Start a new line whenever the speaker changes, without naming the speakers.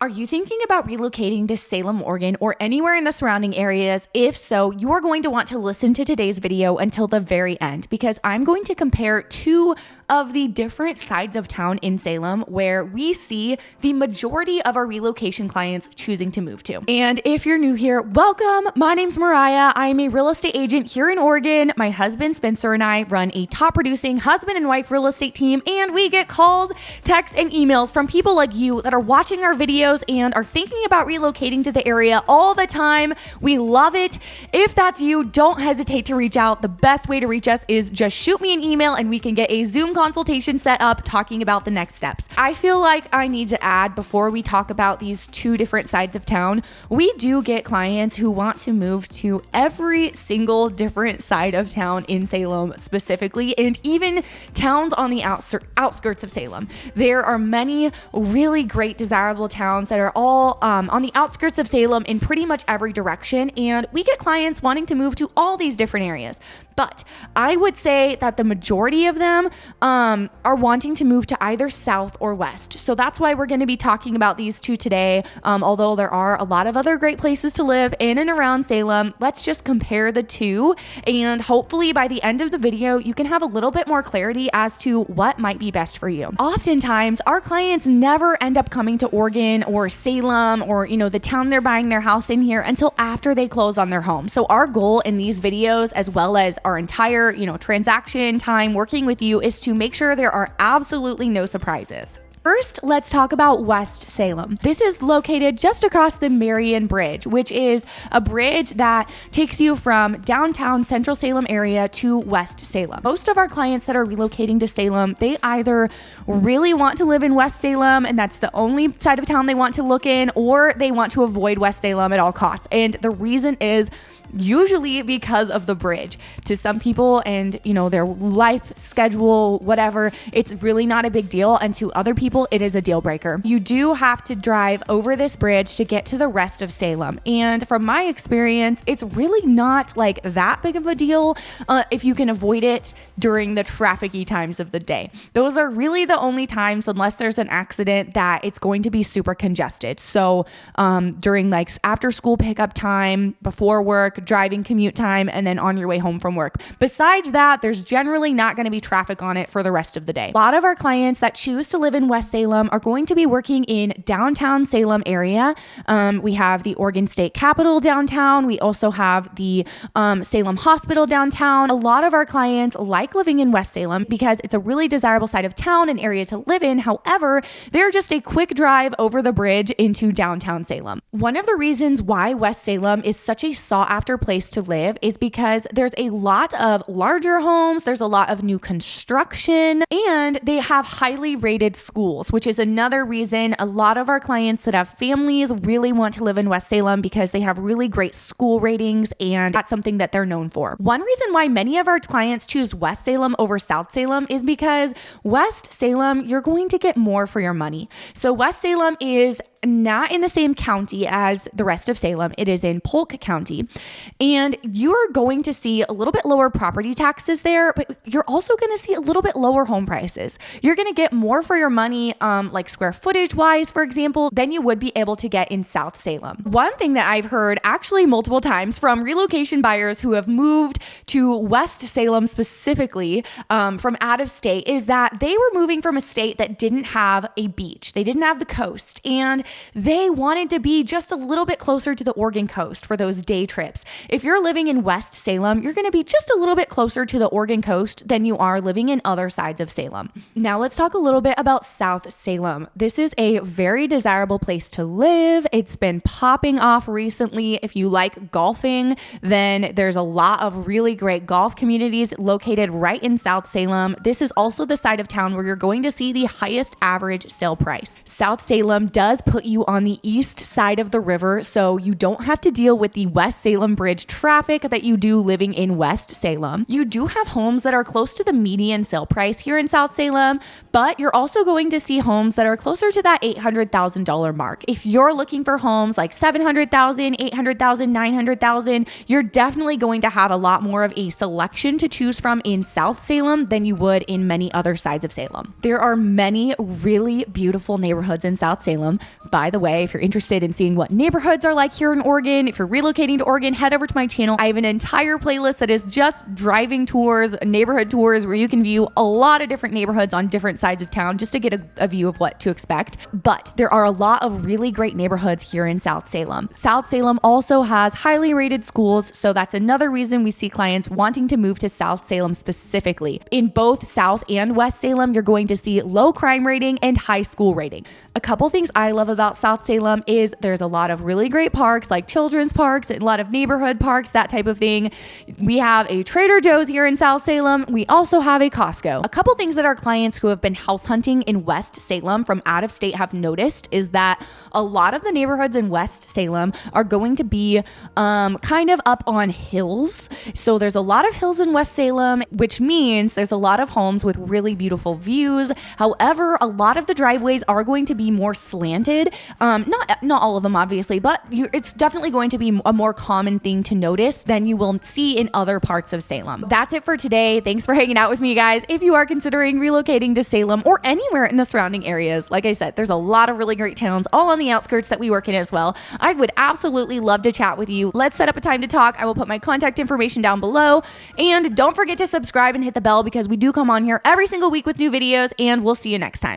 Are you thinking about relocating to Salem, Oregon, or anywhere in the surrounding areas? If so, you are going to want to listen to today's video until the very end, because I'm going to compare two of the different sides of town in Salem where we see the majority of our relocation clients choosing to move to. And if you're new here, welcome. My name's Mariah. I'm a real estate agent here in Oregon. My husband Spencer and I run a top producing husband and wife real estate team, and we get calls, texts, and emails from people like you that are watching our videos and are thinking about relocating to the area all the time. We love it. If that's you, don't hesitate to reach out. The best way to reach us is just shoot me an email and we can get a Zoom consultation set up talking about the next steps. I feel like I need to add, before we talk about these two different sides of town, we do get clients who want to move to every single different side of town in Salem specifically, and even towns on the outskirts of Salem. There are many really great desirable towns that are all on the outskirts of Salem in pretty much every direction, and we get clients wanting to move to all these different areas. But I would say that the majority of them are wanting to move to either south or west. So that's why we're going to be talking about these two today. Although there are a lot of other great places to live in and around Salem, let's just compare the two. And hopefully by the end of the video, you can have a little bit more clarity as to what might be best for you. Oftentimes, our clients never end up coming to Oregon or Salem or, the town they're buying their house in here until after they close on their home. So our goal in these videos, as well as our entire, transaction time working with you, is to make sure there are absolutely no surprises. First, let's talk about West Salem. This is located just across the Mariah Bridge, which is a bridge that takes you from downtown Central Salem area to West Salem. Most of our clients that are relocating to Salem, they either really want to live in West Salem and that's the only side of town they want to look in, or they want to avoid West Salem at all costs. And the reason is usually because of the bridge. To some people and, their life schedule, whatever, it's really not a big deal. And to other people, it is a deal breaker. You do have to drive over this bridge to get to the rest of Salem. And from my experience, it's really not like that big of a deal if you can avoid it during the trafficy times of the day. Those are really the only times, unless there's an accident, that it's going to be super congested. So during after school pickup time, before work, driving commute time, and then on your way home from work. Besides that, there's generally not going to be traffic on it for the rest of the day. A lot of our clients that choose to live in West Salem are going to be working in downtown Salem area. We have the Oregon State Capitol downtown. We also have the Salem Hospital downtown. A lot of our clients like living in West Salem because it's a really desirable side of town, an area to live in. However, they're just a quick drive over the bridge into downtown Salem. One of the reasons why West Salem is such a sought-after place to live is because there's a lot of larger homes, there's a lot of new construction, and they have highly rated schools, which is another reason a lot of our clients that have families really want to live in West Salem, because they have really great school ratings, and that's something that they're known for. One reason why many of our clients choose West Salem over South Salem is because West Salem, you're going to get more for your money. So West Salem is not in the same county as the rest of Salem. It is in Polk County. And you're going to see a little bit lower property taxes there, but you're also going to see a little bit lower home prices. You're going to get more for your money, like square footage wise, for example, than you would be able to get in South Salem. One thing that I've heard actually multiple times from relocation buyers who have moved to West Salem specifically from out of state is that they were moving from a state that didn't have a beach. They didn't have the coast, and they wanted to be just a little bit closer to the Oregon coast for those day trips. If you're living in West Salem, you're going to be just a little bit closer to the Oregon coast than you are living in other sides of Salem. Now let's talk a little bit about South Salem. This is a very desirable place to live. It's been popping off recently. If you like golfing, then there's a lot of really great golf communities located right in South Salem. This is also the side of town where you're going to see the highest average sale price. South Salem does put you on the east side of the river, so you don't have to deal with the West Salem Bridge traffic that you do living in West Salem. You do have homes that are close to the median sale price here in South Salem, but you're also going to see homes that are closer to that $800,000 mark. If you're looking for homes like $700,000, $800,000, $900,000, you're definitely going to have a lot more of a selection to choose from in South Salem than you would in many other sides of Salem. There are many really beautiful neighborhoods in South Salem, By the way, if you're interested in seeing what neighborhoods are like here in Oregon, if you're relocating to Oregon, head over to my channel. I have an entire playlist that is just driving tours, neighborhood tours, where you can view a lot of different neighborhoods on different sides of town just to get a view of what to expect. But there are a lot of really great neighborhoods here in South Salem. South Salem also has highly rated schools, so that's another reason we see clients wanting to move to South Salem specifically. In both South and West Salem, you're going to see low crime rating and high school rating. A couple things I love about South Salem is there's a lot of really great parks, like children's parks, and a lot of neighborhood parks, that type of thing. We have a Trader Joe's here in South Salem. We also have a Costco. A couple things that our clients who have been house hunting in West Salem from out of state have noticed is that a lot of the neighborhoods in West Salem are going to be kind of up on hills. So there's a lot of hills in West Salem, which means there's a lot of homes with really beautiful views. However, a lot of the driveways are going to be more slanted. Not all of them, obviously, but it's definitely going to be a more common thing to notice than you will see in other parts of Salem. That's it for today. Thanks for hanging out with me, guys. If you are considering relocating to Salem or anywhere in the surrounding areas, like I said, there's a lot of really great towns all on the outskirts that we work in as well. I would absolutely love to chat with you. Let's set up a time to talk. I will put my contact information down below. And don't forget to subscribe and hit the bell because we do come on here every single week with new videos, and we'll see you next time.